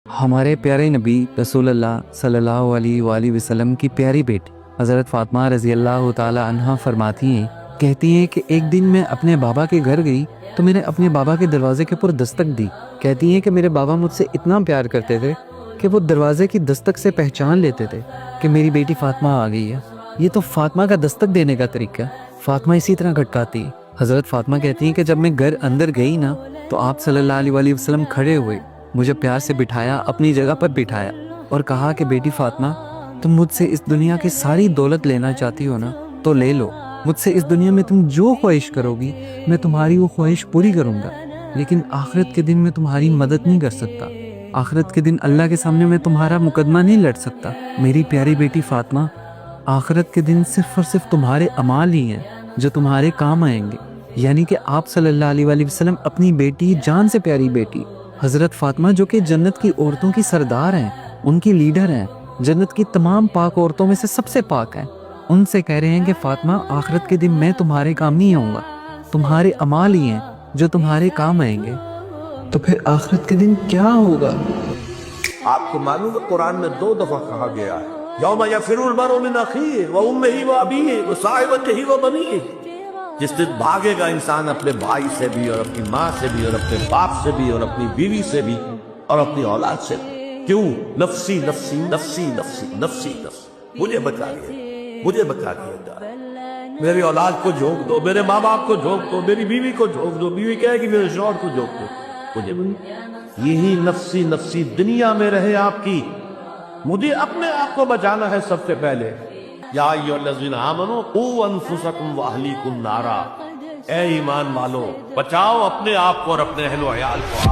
ہمارے پیارے نبی رسول اللہ صلی اللہ علیہ وآلہ وسلم کی پیاری بیٹی حضرت فاطمہ رضی اللہ تعالی عنہا فرماتی ہیں، کہتی ہیں کہ ایک دن میں اپنے بابا کے گھر گئی تو میں نے اپنے بابا کے دروازے کے اوپر دستک دی۔ کہتی ہیں کہ میرے بابا مجھ سے اتنا پیار کرتے تھے کہ وہ دروازے کی دستک سے پہچان لیتے تھے کہ میری بیٹی فاطمہ آ گئی ہے۔ یہ تو فاطمہ کا دستک دینے کا طریقہ ہے۔ فاطمہ اسی طرح کھٹکاتی ہے۔ حضرت فاطمہ کہتی ہیں کہ جب میں گھر اندر گئی نا تو آپ صلی اللہ علیہ وآلہ وسلم کھڑے ہوئے، مجھے پیار سے بٹھایا، اپنی جگہ پر بٹھایا اور کہا کہ بیٹی فاطمہ، تم مجھ سے اس دنیا کی ساری دولت لینا چاہتی ہو نا تو لے لو، مجھ سے اس دنیا میں تم جو خواہش کرو گی میں تمہاری وہ خواہش پوری کروں گا، لیکن آخرت کے دن میں تمہاری مدد نہیں کر سکتا، آخرت کے دن اللہ کے سامنے میں تمہارا مقدمہ نہیں لڑ سکتا۔ میری پیاری بیٹی فاطمہ، آخرت کے دن صرف اور صرف تمہارے اعمال ہی ہیں جو تمہارے کام آئیں گے۔ یعنی کہ آپ صلی اللہ علیہ وآلہ وسلم اپنی بیٹی، جان سے پیاری بیٹی حضرت فاطمہ، جو کہ جنت کی عورتوں کی سردار ہیں، ان کی لیڈر ہیں، جنت کی تمام پاک عورتوں میں سے سب سے پاک ہیں، ان سے کہہ رہے ہیں کہ فاطمہ، آخرت کے دن میں تمہارے کام نہیں آؤں گا، تمہارے اعمال ہی ہیں جو تمہارے کام آئیں گے۔ تو پھر آخرت کے دن کیا ہوگا؟ آپ کو معلوم ہے قرآن میں 2 دفعہ کہا گیا ہے، یوم یفر المرء من اخیہ وامہ وابیہ وصاحبتہ وبنیہ، جس دن بھاگے گا انسان اپنے بھائی سے بھی اور اپنی ماں سے بھی اور اپنے باپ سے بھی اور اپنی بیوی سے بھی اور اپنی اولاد سے بھی۔ کیوں؟ نفسی نفسی نفسی نفسی نفسی نفسی، مجھے بچا لیا، مجھے بچا لیا جا رہا ہے، میری اولاد کو جھونک دو، میرے ماں باپ کو جھونک دو، میری بیوی کو جھونک دو، بیوی کہے گی میرے شوہر کو جھونک دو، مجھے یہی نفسی نفسی دنیا میں رہے آپ کی، مجھے اپنے آپ کو بچانا ہے سب سے پہلے۔ یا ایھا الذین آمنوا قوا انفسکم واہلیکم نارا، اے ایمان والو، بچاؤ اپنے آپ کو اور اپنے اہل و عیال کو۔